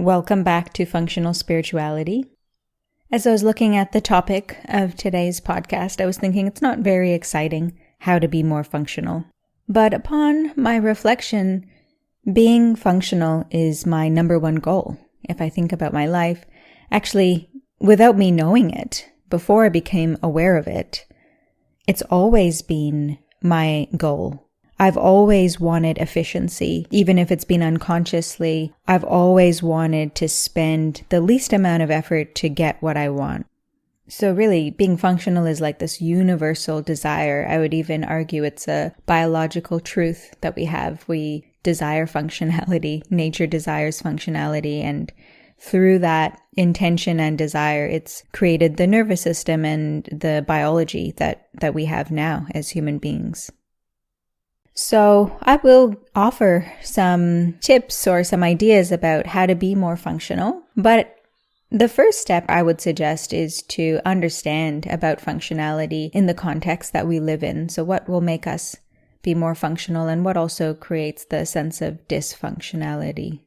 Welcome back to Functional Spirituality. As I was looking at the topic of today's podcast, I was thinking it's not very exciting how to be more functional. But upon my reflection, being functional is my number one goal. If I think about my life, actually, without me knowing it, before I became aware of it, it's always been my goal. I've always wanted efficiency, even if it's been unconsciously. I've always wanted to spend the least amount of effort to get what I want. So really, being functional is like this universal desire. I would even argue it's a biological truth that we have. We desire functionality. Nature desires functionality. And through that intention and desire, it's created the nervous system and the biology that we have now as human beings. So I will offer some tips or some ideas about how to be more functional. But the first step I would suggest is to understand about functionality in the context that we live in. So what will make us be more functional and what also creates the sense of dysfunctionality.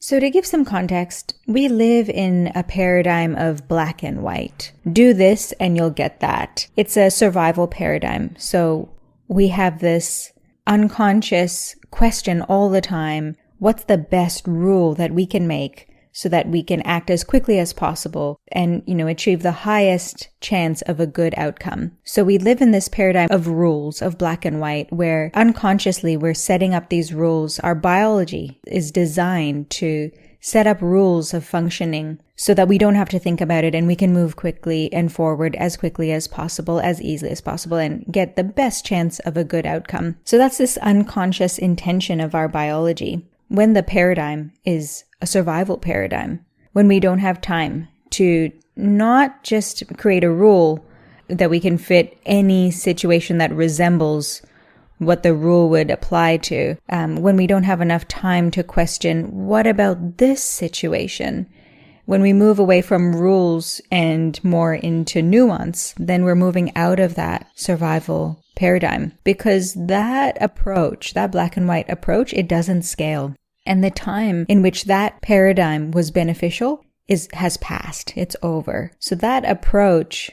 So to give some context, we live in a paradigm of black and white. Do this and you'll get that. It's a survival paradigm. So we have this unconscious question all the time. What's the best rule that we can make so that we can act as quickly as possible and, achieve the highest chance of a good outcome? So we live in this paradigm of rules, of black and white, where unconsciously we're setting up these rules. Our biology is designed to set up rules of functioning so that we don't have to think about it and we can move quickly and forward as quickly as possible, as easily as possible, and get the best chance of a good outcome. So that's this unconscious intention of our biology. When the paradigm is a survival paradigm, when we don't have time to not just create a rule that we can fit any situation that resembles what the rule would apply to, when we don't have enough time to question, what about this situation? When we move away from rules and more into nuance, then we're moving out of that survival paradigm. Because that approach, that black and white approach, it doesn't scale. And the time in which that paradigm was beneficial has passed. It's over. So that approach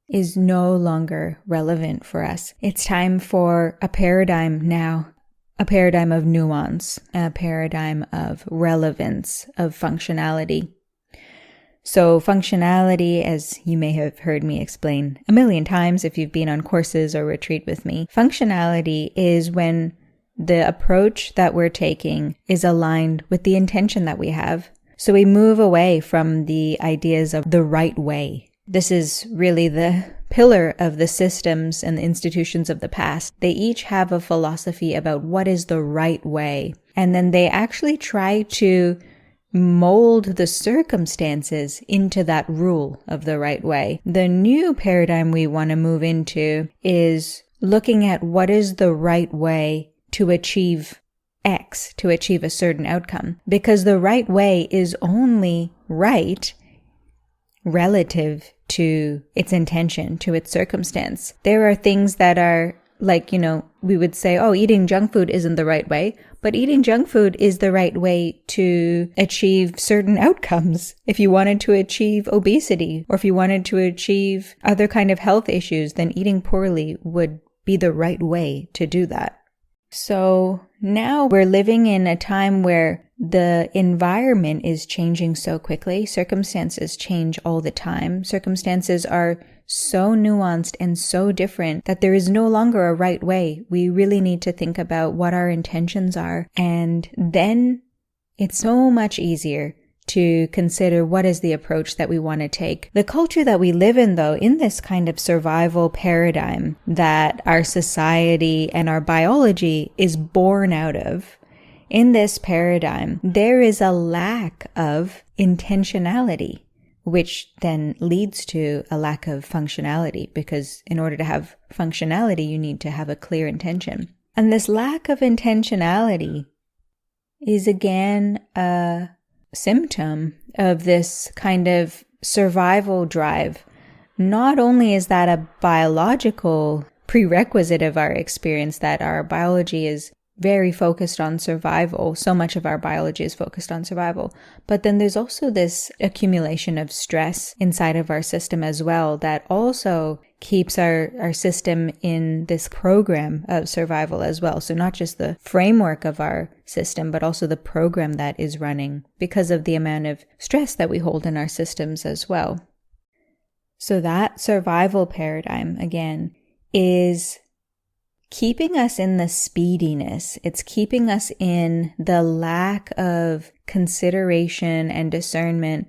is no longer relevant for us. It's time for a paradigm now, a paradigm of nuance, a paradigm of relevance, of functionality. So functionality, as you may have heard me explain a million times if you've been on courses or retreat with me, functionality is when the approach that we're taking is aligned with the intention that we have. So we move away from the ideas of the right way. This is really the pillar of the systems and the institutions of the past. They each have a philosophy about what is the right way. And then they actually try to mold the circumstances into that rule of the right way. The new paradigm we want to move into is looking at what is the right way to achieve X, to achieve a certain outcome. Because the right way is only right relative to its intention, to its circumstance. There are things that are like, we would say, eating junk food isn't the right way, but eating junk food is the right way to achieve certain outcomes. If you wanted to achieve obesity, or if you wanted to achieve other kind of health issues, then eating poorly would be the right way to do that. So now we're living in a time where the environment is changing so quickly. Circumstances change all the time. Circumstances are so nuanced and so different that there is no longer a right way. We really need to think about what our intentions are. And then it's so much easier to consider what is the approach that we want to take. The culture that we live in, though, in this kind of survival paradigm that our society and our biology is born out of, in this paradigm, there is a lack of intentionality, which then leads to a lack of functionality, because in order to have functionality, you need to have a clear intention. And this lack of intentionality is again a symptom of this kind of survival drive. Not only is that a biological prerequisite of our experience, that our biology is very focused on survival. So much of our biology is focused on survival. But then there's also this accumulation of stress inside of our system as well that also keeps our system in this program of survival as well. So not just the framework of our system, but also the program that is running because of the amount of stress that we hold in our systems as well. So that survival paradigm, again, is keeping us in the speediness. It's keeping us in the lack of consideration and discernment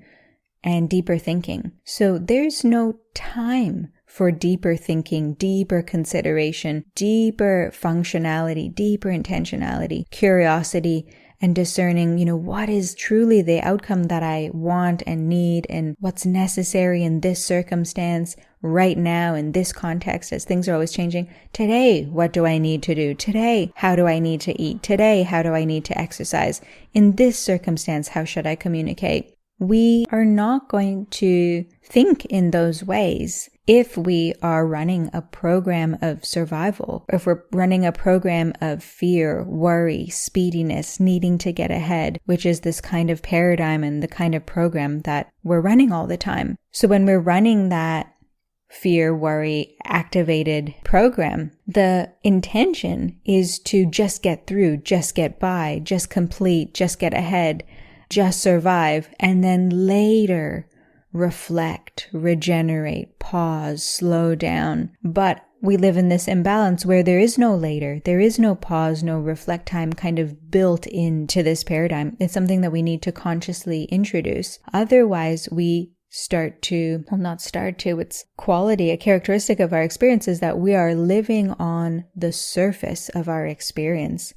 and deeper thinking. So there's no time for deeper thinking, deeper consideration, deeper functionality, deeper intentionality, curiosity, and discerning, what is truly the outcome that I want and need and what's necessary in this circumstance right now in this context as things are always changing. Today, what do I need to do? Today, how do I need to eat? Today, how do I need to exercise? In this circumstance, how should I communicate? We are not going to think in those ways if we are running a program of survival, or if we're running a program of fear, worry, speediness, needing to get ahead, which is this kind of paradigm and the kind of program that we're running all the time. So when we're running that fear, worry, activated program, the intention is to just get through, just get by, just complete, just get ahead, just survive, and then later reflect, regenerate, pause, slow down. But we live in this imbalance where there is no later, there is no pause, no reflect time kind of built into this paradigm. It's something that we need to consciously introduce. Otherwise, we it's quality, a characteristic of our experience is that we are living on the surface of our experience.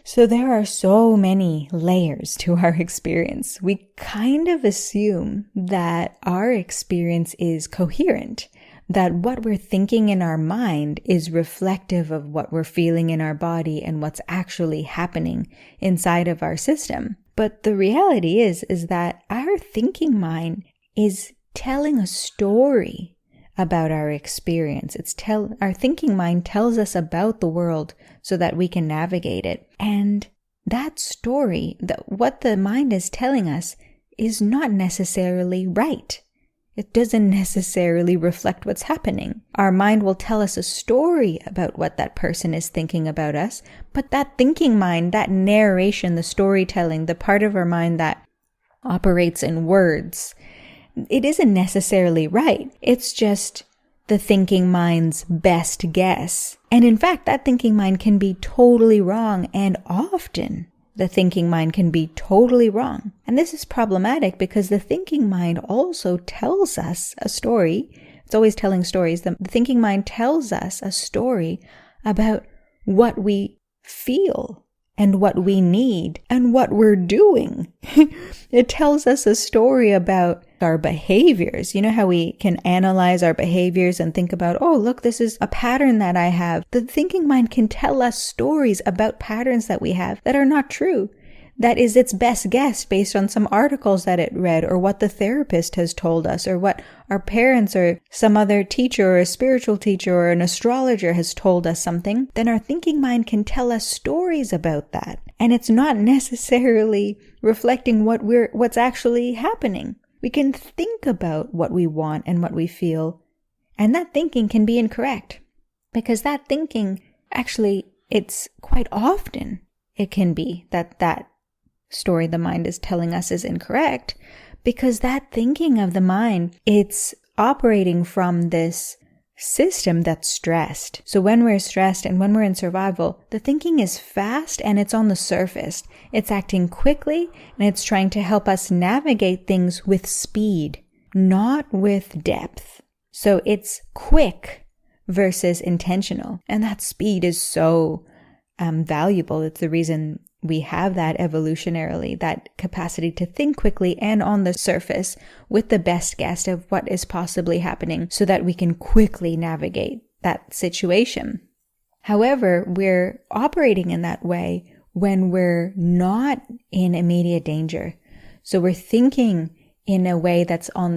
So there are so many layers to our experience. We kind of assume that our experience is coherent, that what we're thinking in our mind is reflective of what we're feeling in our body and what's actually happening inside of our system. But the reality is that our thinking mind is telling a story about our experience. Our thinking mind tells us about the world so that we can navigate it. And that story, what the mind is telling us, is not necessarily right. It doesn't necessarily reflect what's happening. Our mind will tell us a story about what that person is thinking about us, but that thinking mind, that narration, the storytelling, the part of our mind that operates in words, it isn't necessarily right. It's just the thinking mind's best guess. And in fact, that thinking mind can be totally wrong, and often the thinking mind can be totally wrong. And this is problematic because the thinking mind also tells us a story. It's always telling stories. The thinking mind tells us a story about what we feel and what we need and what we're doing. It tells us a story about our behaviors. You know how we can analyze our behaviors and think about, oh, look, this is a pattern that I have. The thinking mind can tell us stories about patterns that we have that are not true. That is its best guess based on some articles that it read, or what the therapist has told us, or what our parents or some other teacher or a spiritual teacher or an astrologer has told us something. Then our thinking mind can tell us stories about that. And it's not necessarily reflecting what's actually happening. We can think about what we want and what we feel, and that thinking can be incorrect. Because that thinking, actually, it's quite often it can be that story the mind is telling us is incorrect, because that thinking of the mind, it's operating from this system that's stressed. So when we're stressed and when we're in survival, the thinking is fast and it's on the surface. It's acting quickly and it's trying to help us navigate things with speed, not with depth. So it's quick versus intentional. And that speed is so valuable. It's the reason we have that evolutionarily, that capacity to think quickly and on the surface with the best guess of what is possibly happening so that we can quickly navigate that situation. However, we're operating in that way when we're not in immediate danger. So we're thinking in a way that's on